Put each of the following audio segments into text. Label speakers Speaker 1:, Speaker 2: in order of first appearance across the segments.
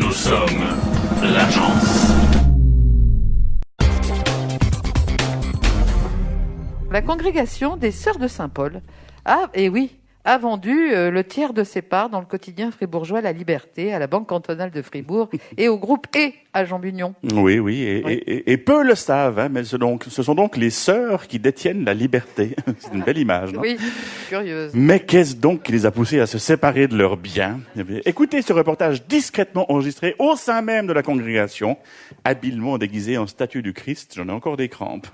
Speaker 1: Nous sommes l'agence.
Speaker 2: La congrégation des Sœurs de Saint-Paul a vendu le tiers de ses parts dans le quotidien fribourgeois La Liberté, à la Banque cantonale de Fribourg et au groupe E à Jean Bugnon.
Speaker 3: Oui, et peu le savent, hein, mais ce sont donc les sœurs qui détiennent la liberté. C'est une belle image, non?
Speaker 2: Oui, curieuse.
Speaker 3: Mais qu'est-ce donc qui les a poussés à se séparer de leurs biens? Eh bien, écoutez ce reportage discrètement enregistré au sein même de la congrégation, habilement déguisé en statue du Christ. J'en ai encore des crampes.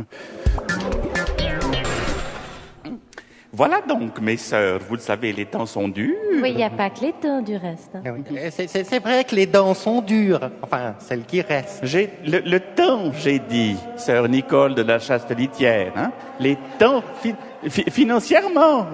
Speaker 3: Voilà donc, mes sœurs, vous le savez, les temps sont durs.
Speaker 4: Oui, il n'y a pas que les temps du reste.
Speaker 5: Ah oui. C'est vrai que les dents sont dures. Enfin, celles qui restent.
Speaker 3: J'ai le temps, j'ai dit, sœur Nicole de la Chaste-Litière, hein? Les temps financièrement.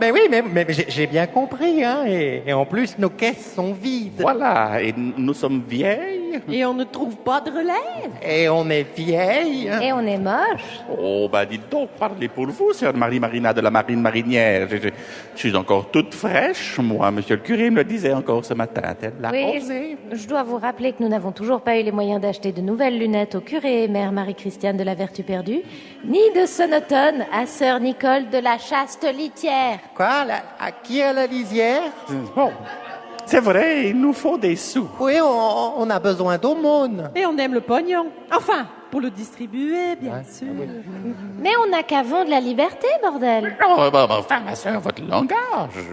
Speaker 5: Ben oui, mais j'ai bien compris, hein. Et en plus, nos caisses sont vides.
Speaker 3: Voilà, et nous sommes vieilles.
Speaker 6: Et on ne trouve pas de relève.
Speaker 5: Et on est vieilles. Hein.
Speaker 4: Et on est moche.
Speaker 3: Oh, dites donc, parlez pour vous, sœur Marie-Marina de la Marine Marinière. Je suis encore toute fraîche, moi. Monsieur le curé me le disait encore ce matin.
Speaker 4: Oui, je dois vous rappeler que nous n'avons toujours pas eu les moyens d'acheter de nouvelles lunettes au curé et mère Marie-Christiane de la Vertu perdue, ni de sonotone à sœur Nicole de la Chaste-Litière.
Speaker 5: Quoi? À qui à la lisière?
Speaker 3: Bon, c'est vrai, il nous faut des sous.
Speaker 5: Oui, on a besoin d'aumône.
Speaker 6: Et on aime le pognon. Enfin, pour le distribuer, bien sûr.
Speaker 4: Mais on n'a qu'à vendre la liberté, bordel.
Speaker 3: Oh, enfin, ma sœur, votre langage.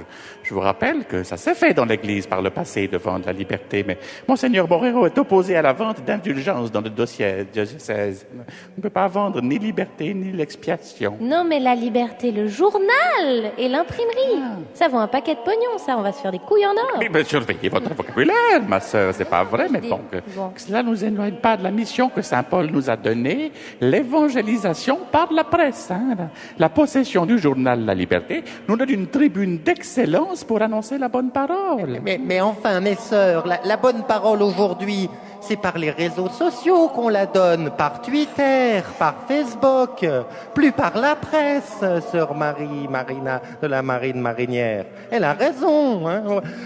Speaker 3: Je vous rappelle que ça s'est fait dans l'Église par le passé de vendre la liberté, mais Monseigneur Borrero est opposé à la vente d'indulgence dans le dossier diocèse. On ne peut pas vendre ni liberté ni l'expiation.
Speaker 4: Non, mais la liberté, le journal et l'imprimerie. Ça vaut un paquet de pognon, ça. On va se faire des couilles en or.
Speaker 3: Mais surveillez votre vocabulaire, ma sœur, c'est pas vrai, mais bon, que cela nous éloigne pas de la mission que Saint Paul nous a donnée, l'évangélisation par la presse. Hein. La possession du journal La Liberté nous donne une tribune d'excellence pour annoncer la bonne parole.
Speaker 5: Mais enfin, mes sœurs, la bonne parole aujourd'hui, c'est par les réseaux sociaux qu'on la donne, par Twitter, par Facebook, plus par la presse, sœur Marina de la Marine Marinière. Elle a raison. Hein.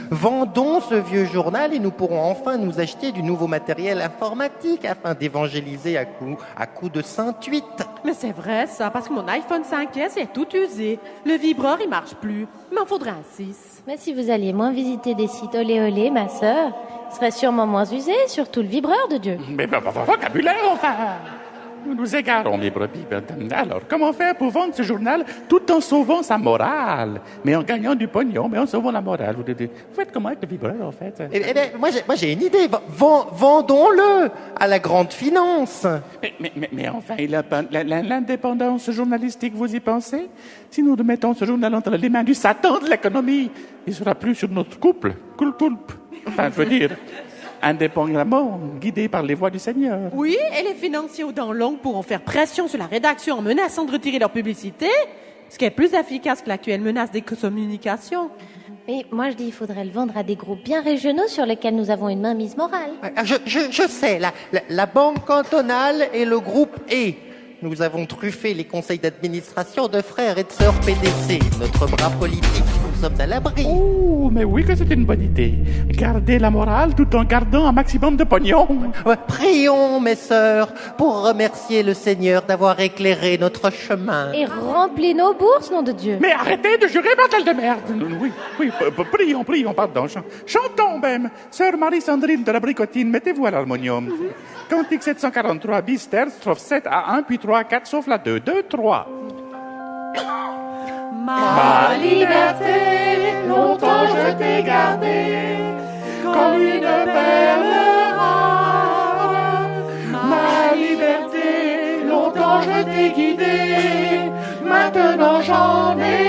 Speaker 5: Vendons ce vieux journal et nous pourrons enfin nous acheter du nouveau matériel informatique afin d'évangéliser à coup de Saint-8.
Speaker 6: Mais c'est vrai, ça, parce que mon iPhone 5S est tout usé. Le vibreur, il marche plus. Il m'en faudrait un 6.
Speaker 4: Mais si vous alliez moins visiter des sites olé olé, ma sœur, il serait sûrement moins usé, surtout le vibreur de Dieu.
Speaker 3: Mais vocabulaire, enfin. Nous nous égarons, mes brebis. Alors, comment faire pour vendre ce journal tout en sauvant sa morale, mais en gagnant du pognon, mais en sauvant la morale? Vous faites comment avec le vibreur, en fait?
Speaker 5: Eh bien, moi j'ai une idée. Vendons-le à la grande finance.
Speaker 3: Mais enfin, l'indépendance journalistique, vous y pensez? Si nous mettons ce journal entre les mains du Satan de l'économie, il sera plus sur notre couple. Enfin, je veux dire, indépendamment, guidé par les voies du Seigneur.
Speaker 6: Oui, et les financiers aux dents longues pourront faire pression sur la rédaction en menaçant de retirer leur publicité, ce qui est plus efficace que l'actuelle menace des communications.
Speaker 4: Mais moi je dis il faudrait le vendre à des groupes bien régionaux sur lesquels nous avons une mainmise morale.
Speaker 5: Je sais, la Banque cantonale et le groupe E. Nous avons truffé les conseils d'administration de frères et de sœurs PDC. Notre bras politique, nous sommes à l'abri.
Speaker 3: Oh, mais oui que c'est une bonne idée. Garder la morale tout en gardant un maximum de pognon.
Speaker 5: Ouais, prions, mes sœurs, pour remercier le Seigneur d'avoir éclairé notre chemin.
Speaker 4: Et remplis nos bourses, nom de Dieu.
Speaker 3: Mais arrêtez de jurer, bordel de merde. Oui, prions, pardon. Chantons même. Sœur Marie-Sandrine de la Bricotine, mettez-vous à l'harmonium. Cantique 743 bis terce, strophe 7 à 1, puis 3 à 4, sauf la 2. 2, 3.
Speaker 6: Ma liberté, longtemps je t'ai gardée, comme une perle rare. Ma liberté, longtemps je t'ai guidée, maintenant j'en ai